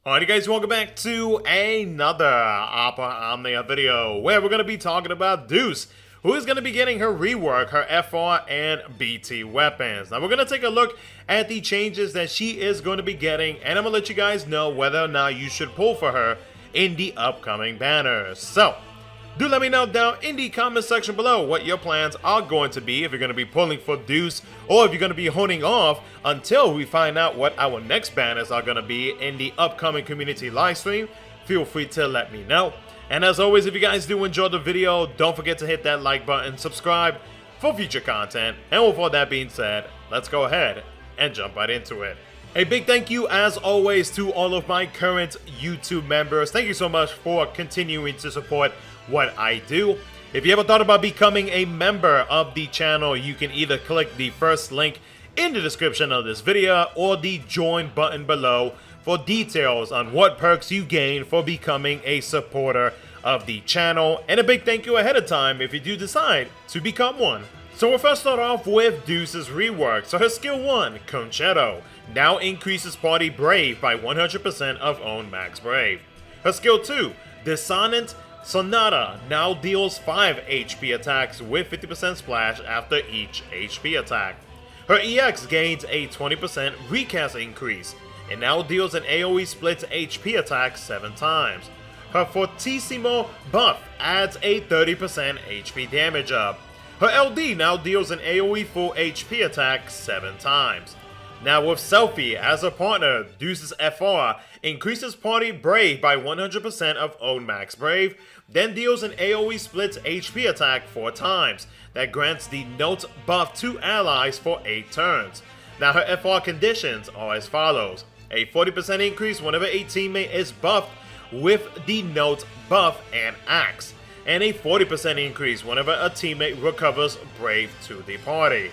Alright guys, welcome back to another Opera Omnia video where we're going to be talking about Deuce, who is going to be getting her rework, her FR and BT weapons. Now we're going to take a look at the changes that she is going to be getting, and I'm going to let you guys know whether or not you should pull for her in the upcoming banners. So, do let me know down in the comment section below what your plans are going to be, if you're going to be pulling for Deuce or if you're going to be holding off until we find out what our next banners are going to be in the upcoming community livestream. Feel free to let me know. And as always, if you guys do enjoy the video, don't forget to hit that like button, subscribe for future content. And with all that being said, let's go ahead and jump right into it. A big thank you, as always, to all of my current YouTube members. Thank you so much for continuing to support what I do. If you ever thought about becoming a member of the channel, you can either click the first link in the description of this video or the join button below for details on what perks you gain for becoming a supporter of the channel. And a big thank you ahead of time if you do decide to become one. So we'll first start off with Deuce's rework. So her skill 1, Concerto, now increases party Brave by 100% of own max Brave. Her skill 2, Dissonant Sonata, now deals 5 HP attacks with 50% splash after each HP attack. Her EX gains a 20% recast increase, and now deals an AoE split HP attack 7 times. Her Fortissimo buff adds a 30% HP damage up. Her LD now deals an AoE full HP attack 7 times. Now with Selfie as a partner, Deuce's FR increases party Brave by 100% of own max Brave, then deals an AoE splits HP attack 4 times. That grants the Note buff to allies for 8 turns. Now her FR conditions are as follows: a 40% increase whenever a teammate is buffed with the Note buff and Axe, and a 40% increase whenever a teammate recovers Brave to the party.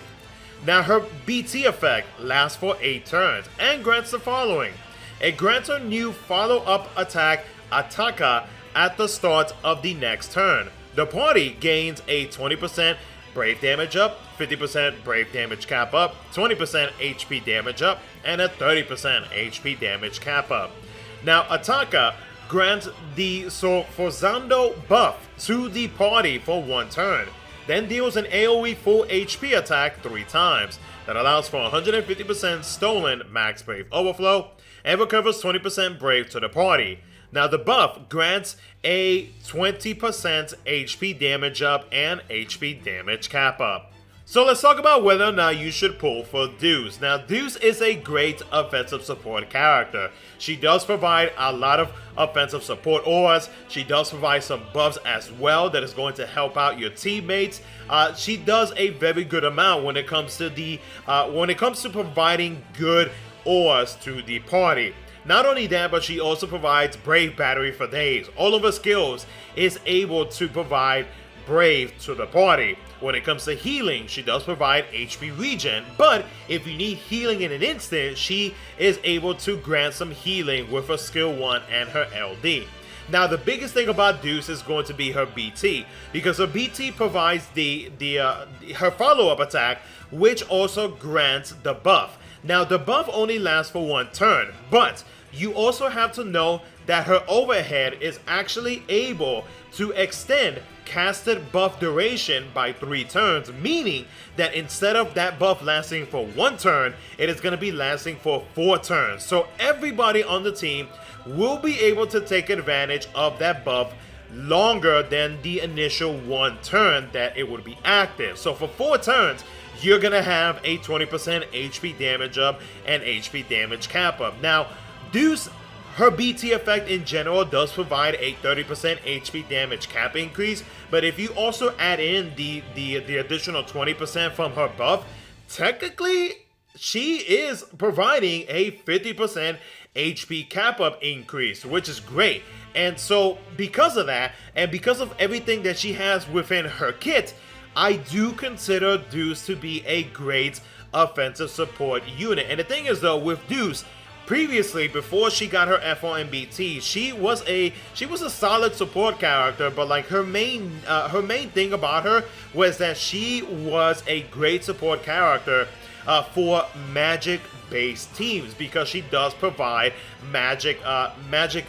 Now her BT effect lasts for 8 turns and grants the following. It grants her new follow-up attack, Ataka, at the start of the next turn. The party gains a 20% Brave damage up, 50% Brave damage cap up, 20% HP damage up, and a 30% HP damage cap up. Now Ataka grants the Sforzando buff to the party for 1 turn. Then deals an AoE full HP attack 3 times. That allows for 150% stolen max Brave overflow and recovers 20% Brave to the party. Now the buff grants a 20% HP damage up and HP damage cap up. So let's talk about whether or not you should pull for Deuce. Now Deuce is a great offensive support character. She does provide a lot of offensive support auras. She does provide some buffs as well that is going to help out your teammates. She does a very good amount when it comes to providing good auras to the party. Not only that, but she also provides Brave Battery for days. All of her skills is able to provide Brave to the party. When it comes to healing, she does provide HP regen, but if you need healing in an instant, she is able to grant some healing with her skill 1 and her LD. Now the biggest thing about Deuce is going to be her BT, because her BT provides her follow-up attack, which also grants the buff. Now the buff only lasts for 1 turn, but you also have to know that her overhead is actually able to extend casted buff duration by 3 turns, meaning that instead of that buff lasting for 1 turn, it is going to be lasting for 4 turns. So everybody on the team will be able to take advantage of that buff longer than the initial 1 turn that it would be active. So for 4 turns, you're going to have a 20% HP damage up and HP damage cap up. Now, Deuce, her BT effect in general does provide a 30% HP damage cap increase, but if you also add in the additional 20% from her buff, technically she is providing a 50% HP cap up increase, which is great. And so because of that, and because of everything that she has within her kit, I do consider Deuce to be a great offensive support unit. And the thing is though, with Deuce, previously, before she got her FR and BT, she was a solid support character, but like her main thing about her was that she was a great support character for magic-based teams, because she does provide magic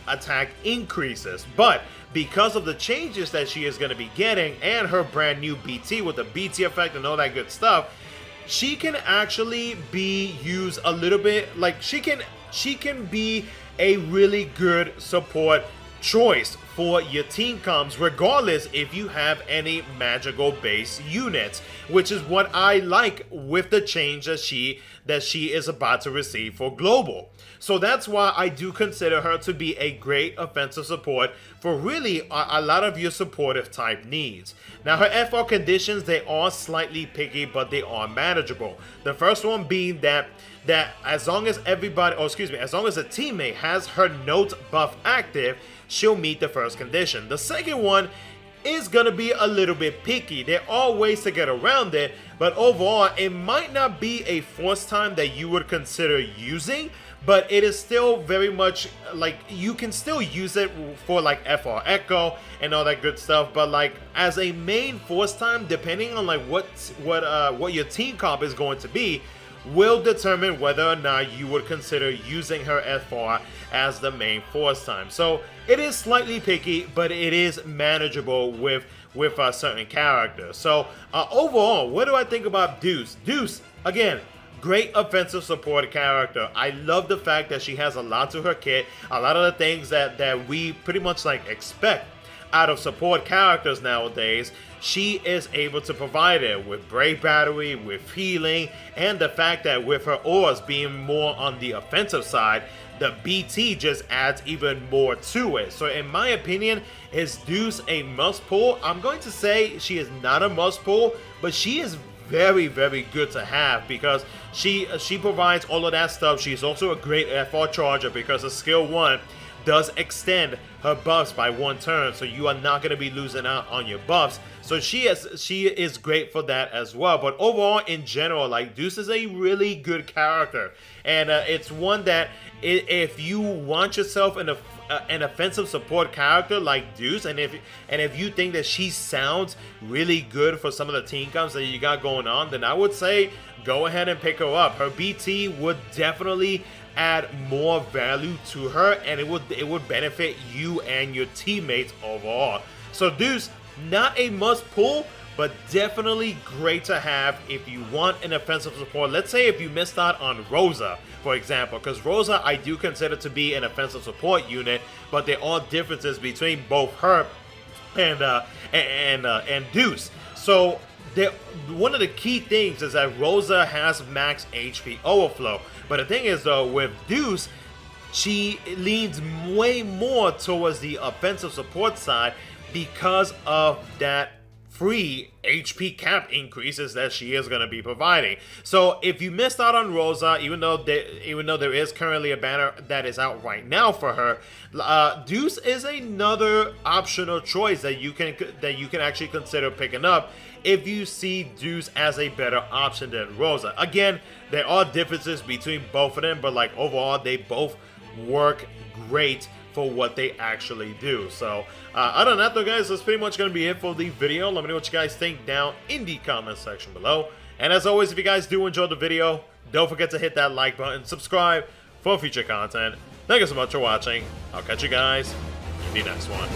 attack increases. But because of the changes that she is going to be getting and her brand new BT with the BT effect and all that good stuff, she can actually be used a little bit, like she can be a really good support choice for your team comps, regardless if you have any magical base units, which is what I like with the change that she is about to receive for global. So that's why I do consider her to be a great offensive support for really a lot of your supportive type needs. Now, her FR conditions, they are slightly picky, but they are manageable. The first one being that as long as everybody, as long as a teammate has her note buff active, she'll meet the first condition. The second one is gonna be a little bit picky. There are ways to get around it, but overall, it might not be a force time that you would consider using, but it is still very much like you can still use it for like FR Echo and all that good stuff. But like as a main force time, depending on like what your team comp is going to be, will determine whether or not you would consider using her FR as the main force time. So it is slightly picky, but it is manageable with certain characters. So overall, what do I think about Deuce? Deuce, again, great offensive support character. I love the fact that she has a lot to her kit, a lot of the things that we pretty much like expect out of support characters nowadays. She is able to provide it with Brave Battery, with healing, and the fact that with her ores being more on the offensive side, the BT just adds even more to it. So in my opinion, is Deuce a must pull? I'm going to say she is not a must pull, but she is very, very good to have because she provides all of that stuff. She's also a great FR charger because her skill 1 does extend her buffs by 1 turn, so you are not going to be losing out on your buffs. So she is great for that as well. But overall, in general, like Deuce is a really good character, and it's one that if you want yourself an offensive support character like Deuce, and if you think that she sounds really good for some of the team comps that you got going on, then I would say go ahead and pick her up. Her BT would definitely add more value to her, and it would benefit you and your teammates overall. So Deuce, not a must pull, but definitely great to have if you want an offensive support. Let's say if you missed out on Rosa, for example, because Rosa I do consider to be an offensive support unit, but there are differences between both her and Deuce. So one of the key things is that Rosa has max HP overflow, but the thing is though, with Deuce, she leans way more towards the offensive support side because of that free HP cap increases that she is going to be providing. So if you missed out on Rosa, even though there is currently a banner that is out right now for her, Deuce is another optional choice that you can actually consider picking up if you see Deuce as a better option than Rosa. Again, there are differences between both of them, but like overall, they both work great for what they actually do. So other than that though, guys, that's pretty much going to be it for the video. Let me know what you guys think down in the comment section below. And as always, if you guys do enjoy the video, don't forget to hit that like button, subscribe for future content. Thank you so much for watching. I'll catch you guys in the next one.